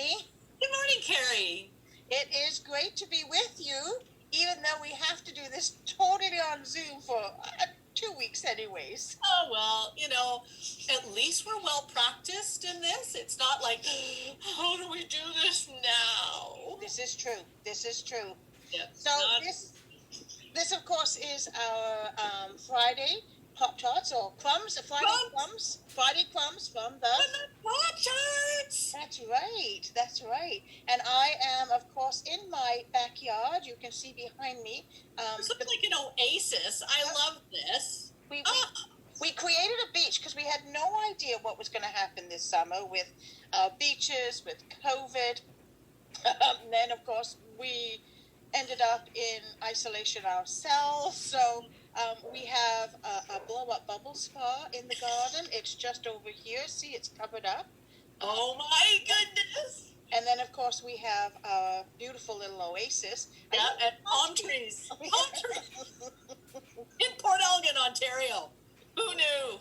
Jenny. Good morning, Carrie. It is great to be with you, even though we have to do this totally on Zoom for 2 weeks anyways. Oh, well, at least we're well practiced in this. It's not like, how do we do this now? This is true. This is true. Yeah, So this of course is our Friday Pop-Tarts or Crumbs, Friday Crumbs from the Pop-Tarts! That's right, that's right. And I am, of course, in my backyard. You can see behind me. This looks like an oasis. I love this. We created a beach because we had no idea what was going to happen this summer with beaches, with COVID. And then, of course, we ended up in isolation ourselves. So we have a blow-up bubble spa in the garden. It's just over here. See, it's covered up. Oh, my goodness. And then, of course, we have our beautiful little oasis. Yeah, and palm trees. Palm trees. In Port Elgin, Ontario. Who knew?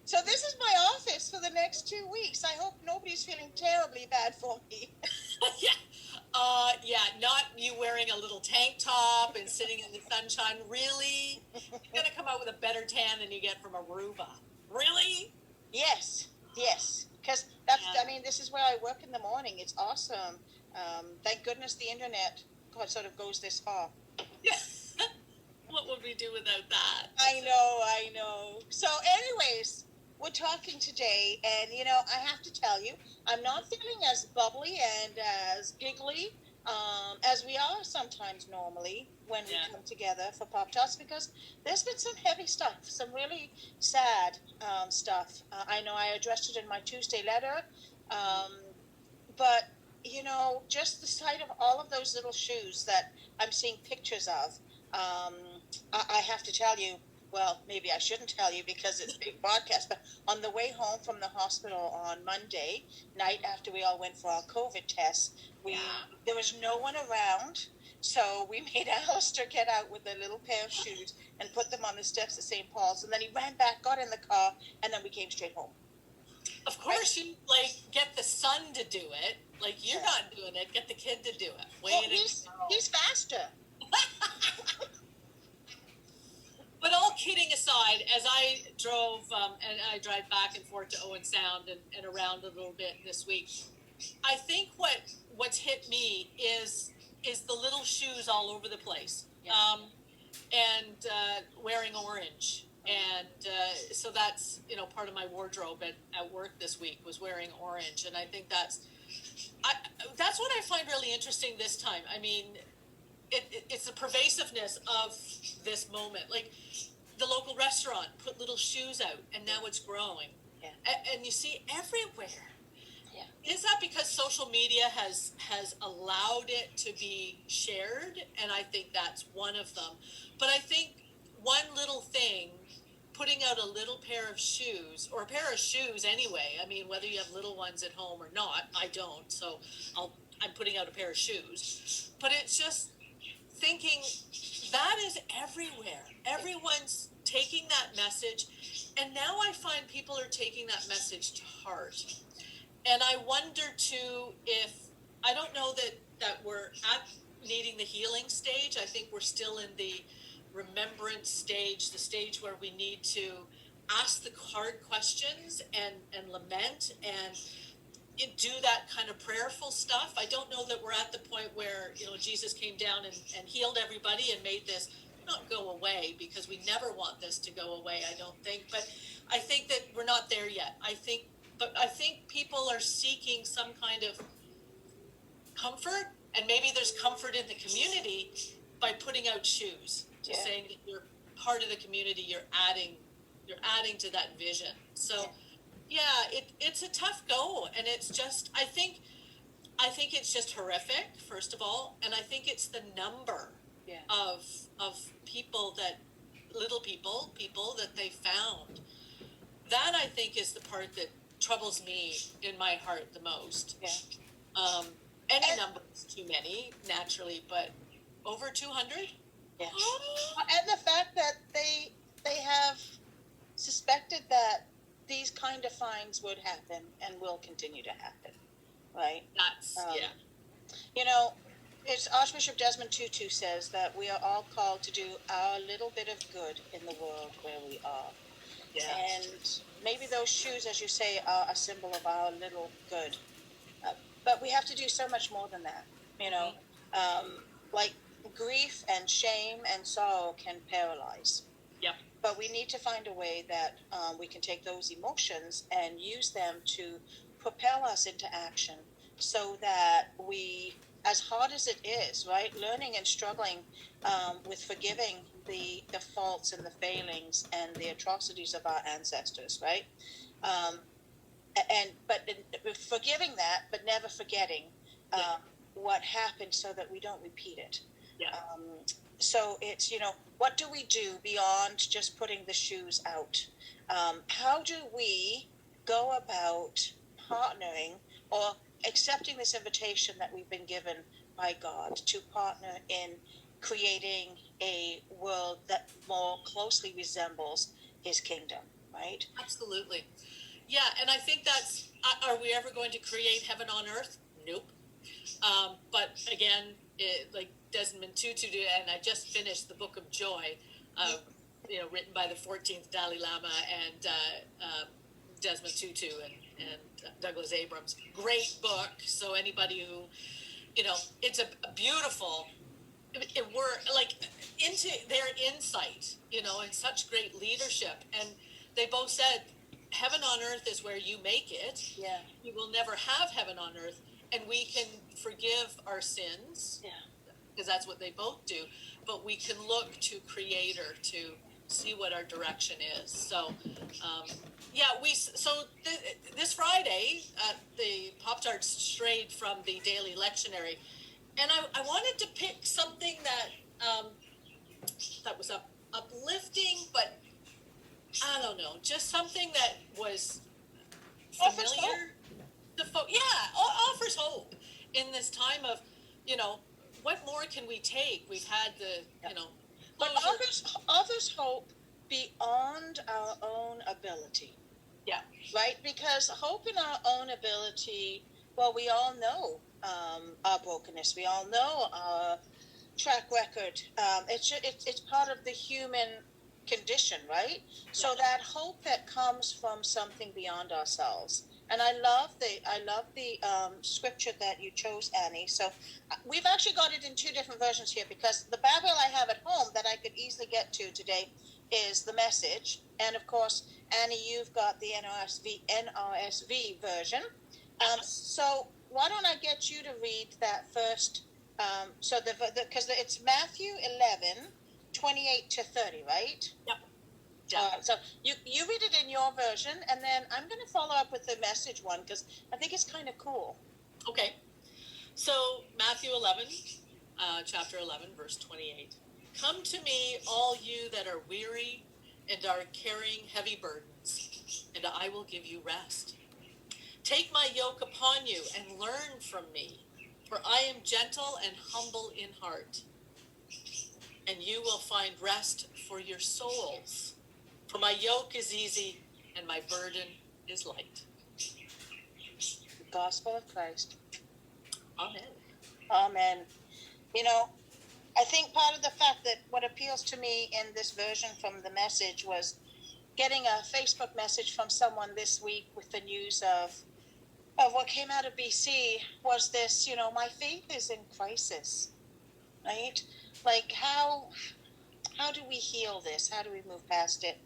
So this is my office for the next 2 weeks. I hope nobody's feeling terribly bad for me. Yeah, not you wearing a little tank top and sitting in the sunshine. Really? You're going to come out with a better tan than you get from Aruba. Really? Yes. Because this is where I work in the morning. It's awesome. Thank goodness the internet sort of goes this far. Yeah. What would we do without that? I know. So anyways, we're talking today, and I have to tell you, I'm not feeling as bubbly and as giggly as we are sometimes normally when we come together for Pop-Tarts, because there's been some heavy stuff, some really sad stuff. I know I addressed it in my Tuesday letter, but just the sight of all of those little shoes that I'm seeing pictures of, I have to tell you, well, maybe I shouldn't tell you because it's a big broadcast, but on the way home from the hospital on Monday night after we all went for our COVID tests, there was no one around, so we made Alistair get out with a little pair of shoes and put them on the steps of St. Paul's, and then he ran back, got in the car, and then we came straight home. Of course, you get the son to do it. You're not doing it. Get the kid to do it. He's faster. But all kidding aside, as I drove, and I drive back and forth to Owen Sound and around a little bit this week, I think what's hit me is the little shoes all over the place, and wearing orange. And so that's, part of my wardrobe at work this week was wearing orange. And I think that's what I find really interesting this time. I mean, it's the pervasiveness of this moment. The local restaurant put little shoes out, and now it's growing. Yeah. And you see everywhere. Yeah. Is that because social media has allowed it to be shared? And I think that's one of them. But I think one little thing, putting out a little pair of shoes, or a pair of shoes anyway, I mean, whether you have little ones at home or not, I don't, so I'm putting out a pair of shoes. But it's just thinking that is everywhere. Everyone's taking that message, and now I find people are taking that message to heart. And I wonder too I don't know that we're at needing the healing stage. I think we're still in the remembrance stage, the stage where we need to ask the hard questions and lament and do that kind of prayerful stuff. I don't know that we're at the point where Jesus came down and healed everybody and made this not go away, because we never want this to go away, I don't think. But I think that we're not there yet. I think people are seeking some kind of comfort, and maybe there's comfort in the community by putting out shoes, saying that you're part of the community, you're adding to that vision. So it's a tough go, and it's just I think it's just horrific, first of all, and I think it's the number of people little people that they found. That I think is the part that troubles me in my heart the most. Any number is too many, naturally, but over 200. Yeah. And the fact that they have suspected that these kind of finds would happen and will continue to happen. right? That's, yeah. You know, it's Archbishop Desmond Tutu says that we are all called to do our little bit of good in the world where we are. Yeah. And maybe those shoes, as you say, are a symbol of our little good. But we have to do so much more than that, you know. Like grief and shame and sorrow can paralyze. Yep. But we need to find a way that we can take those emotions and use them to propel us into action so that we, as hard as it is, right, learning and struggling with forgiving the faults and the failings and the atrocities of our ancestors, right? Um, but forgiving that, but never forgetting what happened so that we don't repeat it. Yeah. So it's, you know, what do we do beyond just putting the shoes out? How do we go about partnering or accepting this invitation that we've been given by God to partner in creating a world that more closely resembles his kingdom, right? Absolutely. Yeah, and I think that's, are we ever going to create heaven on earth? Nope. But again, like Desmond Tutu did, and I just finished the Book of Joy, you know, written by the 14th Dalai Lama and Desmond Tutu and Douglas Abrams. Great book. So anybody who, you know, it's a beautiful, we're like into their insight, you know, and such great leadership. And they both said, heaven on earth is where you make it. Yeah. You will never have heaven on earth. And we can forgive our sins, because that's what they both do. But we can look to Creator to see what our direction is. So, this Friday, the Pop-Tarts strayed from the daily lectionary. And I wanted to pick something that was uplifting, but I don't know, just something that was familiar. Offers hope in this time of, you know, what more can we take? We've had the, you know, but offers hope beyond our own ability. Yeah. Right? Because hope in our own ability, well, we all know our brokenness. We all know our track record. It's part of the human condition, right? So that hope that comes from something beyond ourselves. And I love the scripture that you chose, Annie. So we've actually got it in two different versions here, because the Bible I have at home that I could easily get to today is the Message, and of course, Annie, you've got the NRSV version. So why don't I get you to read that first? So because it's Matthew 11:28-30, right? Yep. So you read it in your version, and then I'm going to follow up with the Message one, because I think it's kind of cool. Okay. So Matthew 11, chapter 11, verse 28. Come to me, all you that are weary and are carrying heavy burdens, and I will give you rest. Take my yoke upon you and learn from me, for I am gentle and humble in heart, and you will find rest for your souls. For my yoke is easy and my burden is light. The gospel of Christ. Amen. Amen. You know, I think part of the fact that what appeals to me in this version from the Message was getting a Facebook message from someone this week with the news of what came out of BC was this, you know, my faith is in crisis, right? Like how do we heal this? How do we move past it?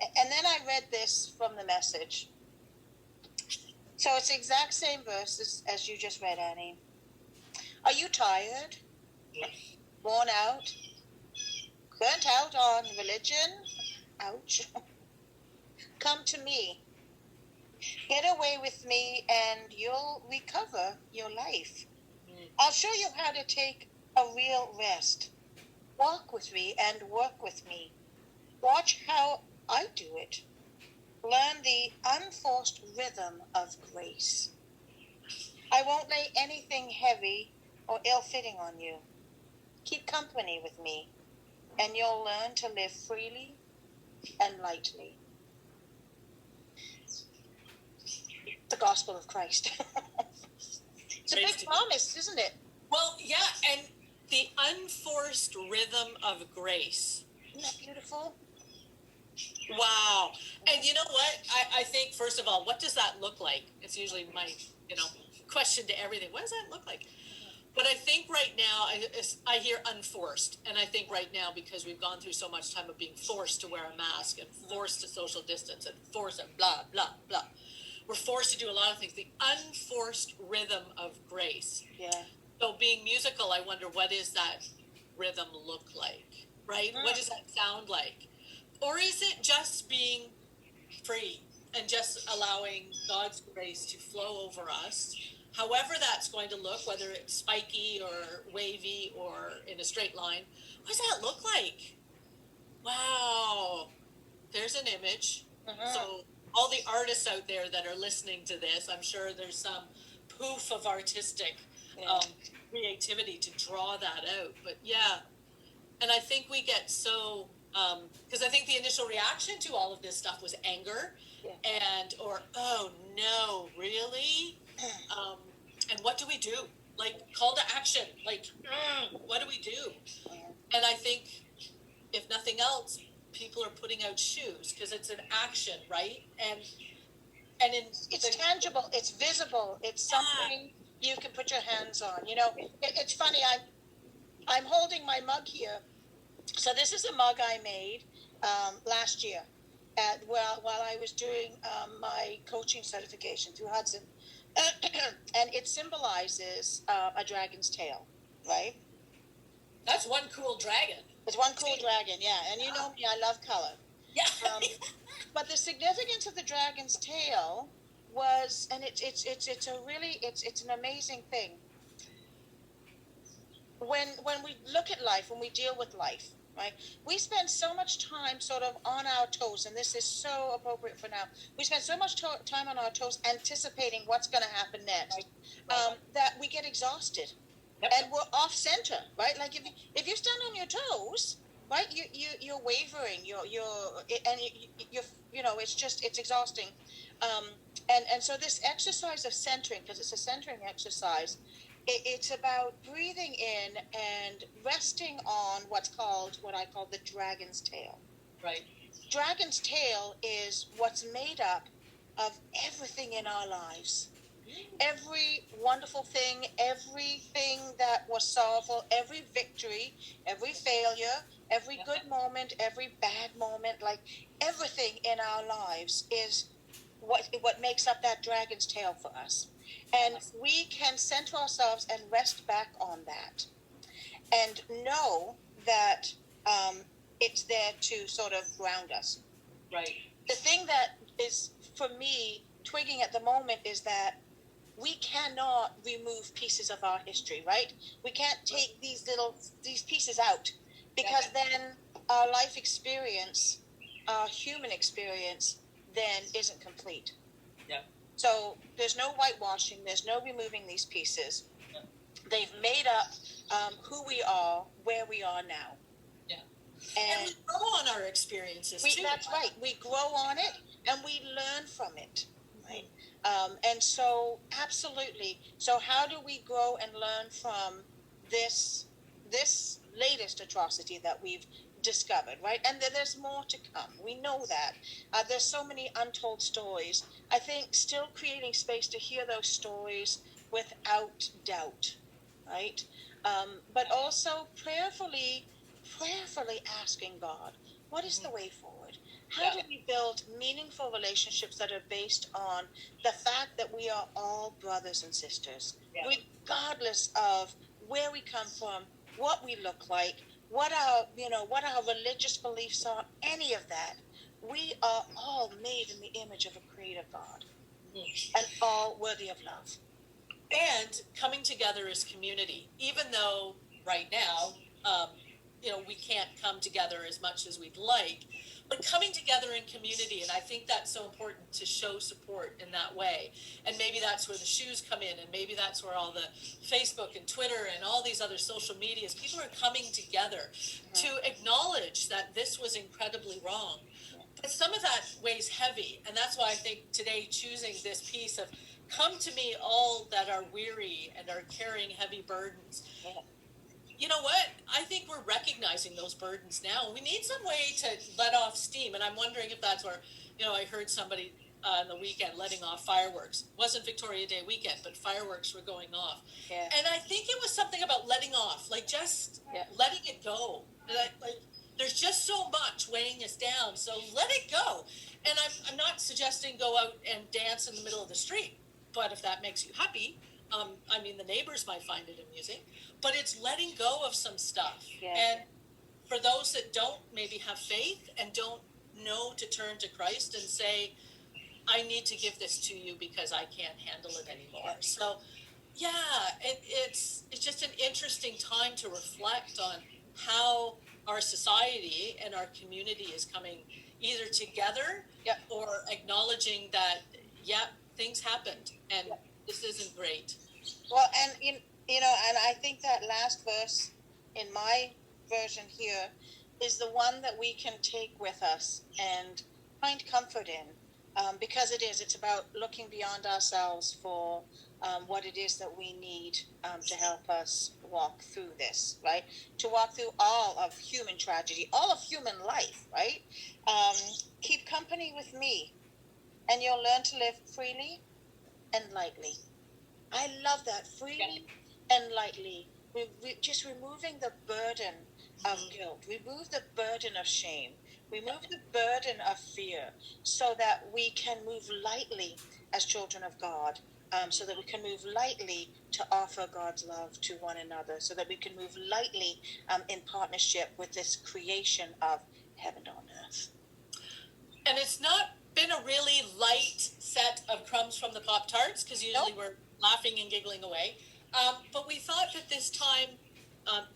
And then I read this from the Message. So it's the exact same verses as you just read, Annie. Are you tired? Worn out? Burnt out on religion? Ouch. Come to me. Get away with me and you'll recover your life. I'll show you how to take a real rest. Walk with me and work with me. Watch how I do it. Learn the unforced rhythm of grace. I won't lay anything heavy or ill-fitting on you. Keep company with me, and you'll learn to live freely and lightly. The gospel of Christ. It's a big promise, isn't it? Well, yeah, and the unforced rhythm of grace. Isn't that beautiful? Wow. And you know what? I think, first of all, what does that look like? It's usually my, question to everything. What does that look like? But I think right now, I hear unforced. And I think right now, because we've gone through so much time of being forced to wear a mask and forced to social distance and forced and blah, blah, blah. We're forced to do a lot of things. The unforced rhythm of grace. Yeah. So being musical, I wonder, what does that rhythm look like, right? What does that sound like? Or is it just being free and just allowing God's grace to flow over us, however that's going to look, whether it's spiky or wavy or in a straight line? What does that look like? Wow, there's an image. So all the artists out there that are listening to this, I'm sure there's some poof of artistic creativity to draw that out. But yeah, and I think we get so, because I think the initial reaction to all of this stuff was anger or, oh no, really? And what do we do? Like, call to action. Like, what do we do? And I think, if nothing else, people are putting out shoes because it's an action, right? And it's tangible, it's visible, it's something you can put your hands on. It's funny, I'm holding my mug here. So this is a mug I made last year while I was doing my coaching certification through Hudson. And it symbolizes a dragon's tail, right? That's one cool dragon. It's one cool dragon, yeah. And you know me, I love color. Yeah. But the significance of the dragon's tail was, and it's an amazing thing. When we look at life, when we deal with life, right, we spend so much time sort of on our toes, and this is so appropriate for now. We spend so much time on our toes anticipating what's going to happen next, that we get exhausted. Yep. And we're off center, right? Like if you stand on your toes, right, you're wavering, it's exhausting. And so this exercise of centering, because it's a centering exercise, it's about breathing in and resting on what I call the dragon's tail. Right. Dragon's tail is what's made up of everything in our lives. Every wonderful thing, everything that was sorrowful, every victory, every failure, every good moment, every bad moment, like everything in our lives is what makes up that dragon's tail for us. And we can center ourselves and rest back on that and know that it's there to sort of ground us. Right. The thing that is, for me, twigging at the moment is that we cannot remove pieces of our history, right? We can't take these pieces out, because then our life experience, our human experience, then isn't complete. Yeah. So there's no whitewashing, there's no removing these pieces. Yeah. They've made up who we are, where we are now. Yeah. And we grow on our experiences too. That's right. We grow on it and we learn from it. Right. And so, absolutely. So how do we grow and learn from this latest atrocity that we've discovered, right? And there's more to come. We know that. There's so many untold stories. I think still creating space to hear those stories without doubt, right? But also prayerfully asking God, what is the way forward? How do we build meaningful relationships that are based on the fact that we are all brothers and sisters, regardless of where we come from, what we look like, what our religious beliefs are, any of that. We are all made in the image of a creative God, and all worthy of love. And coming together as community, even though right now, we can't come together as much as we'd like, but coming together in community, and I think that's so important to show support in that way. And maybe that's where the shoes come in, and maybe that's where all the Facebook and Twitter and all these other social medias, people are coming together to acknowledge that this was incredibly wrong. But some of that weighs heavy, and that's why I think today choosing this piece of come to me all that are weary and are carrying heavy burdens. Yeah. You know what? I think we're recognizing those burdens now. We need some way to let off steam. And I'm wondering if that's where, I heard somebody on the weekend letting off fireworks. It wasn't Victoria Day weekend, but fireworks were going off. Yeah. And I think it was something about letting off, like just letting it go. Like there's just so much weighing us down. So let it go. And I'm not suggesting go out and dance in the middle of the street, but if that makes you happy, the neighbors might find it amusing, but it's letting go of some stuff. Yeah. And for those that don't maybe have faith and don't know to turn to Christ and say, I need to give this to you because I can't handle it anymore. So it's just an interesting time to reflect on how our society and our community is coming either together or acknowledging that, things happened and this isn't great. Well, and and I think that last verse in my version here is the one that we can take with us and find comfort in, because it's about looking beyond ourselves for what it is that we need to help us walk through this, right? To walk through all of human tragedy, all of human life, right? Keep company with me, and you'll learn to live freely and lightly. I love that, freely and lightly. We just removing the burden of guilt, remove the burden of shame, remove the burden of fear, so that we can move lightly as children of God, so that we can move lightly to offer God's love to one another, so that we can move lightly in partnership with this creation of heaven on earth. And it's not been a really light set of crumbs from the Pop-Tarts, because usually we're laughing and giggling away. But we thought that this time,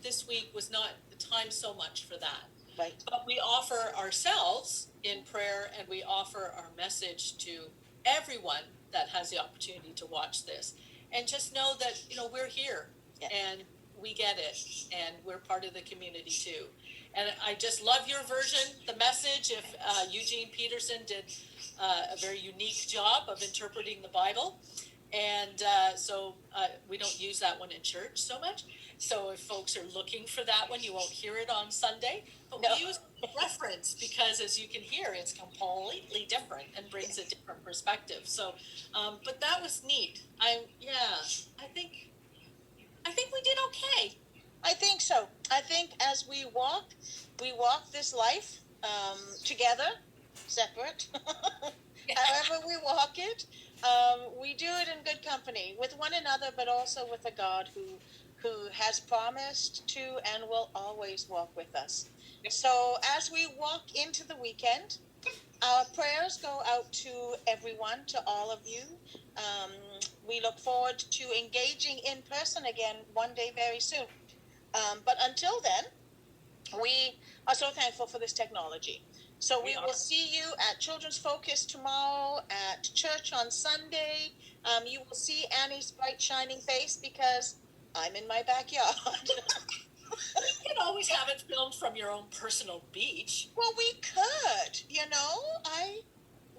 this week, was not the time so much for that. Right. But we offer ourselves in prayer, and we offer our message to everyone that has the opportunity to watch this. And just know that, we're here and we get it, and we're part of the community too. And I just love your version, the message. If Eugene Peterson did a very unique job of interpreting the Bible. And so we don't use that one in church so much. So if folks are looking for that one, you won't hear it on Sunday. But we use reference because, as you can hear, it's completely different and brings a different perspective. So, but that was neat. I think we did okay. I think so. I think as we walk this life together, separate, however we walk it, we do it in good company with one another, but also with a God who has promised to and will always walk with us. So as we walk into the weekend, our prayers go out to everyone, to all of you. We look forward to engaging in person again one day very soon. But until then, we are so thankful for this technology. So we will see you at Children's Focus tomorrow, at church on Sunday. You will see Annie's bright, shining face because I'm in my backyard. You can always have it filmed from your own personal beach. Well, we could,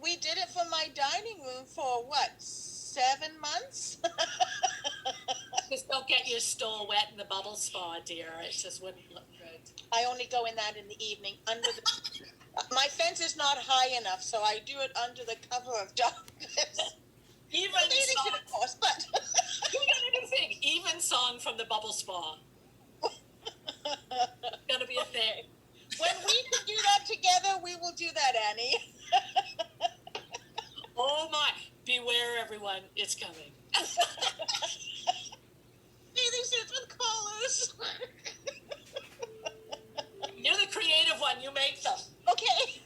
we did it from my dining room for 7 months? Just don't get your stole wet in the bubble spa, dear. It just wouldn't look good. I only go in that in the evening under the... My fence is not high enough, so I do it under the cover of darkness. Even song, of course, but... You got a new thing. Even song from the bubble spa. It's gonna be a thing. When we can do that together, we will do that, Annie. Oh my! Beware, everyone! It's coming. Bathing suits with collars. You're the creative one. You make them. Okay.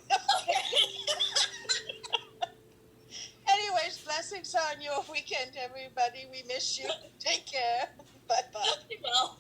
Anyways, blessings on your weekend, everybody. We miss you. Take care. Bye-bye. Well.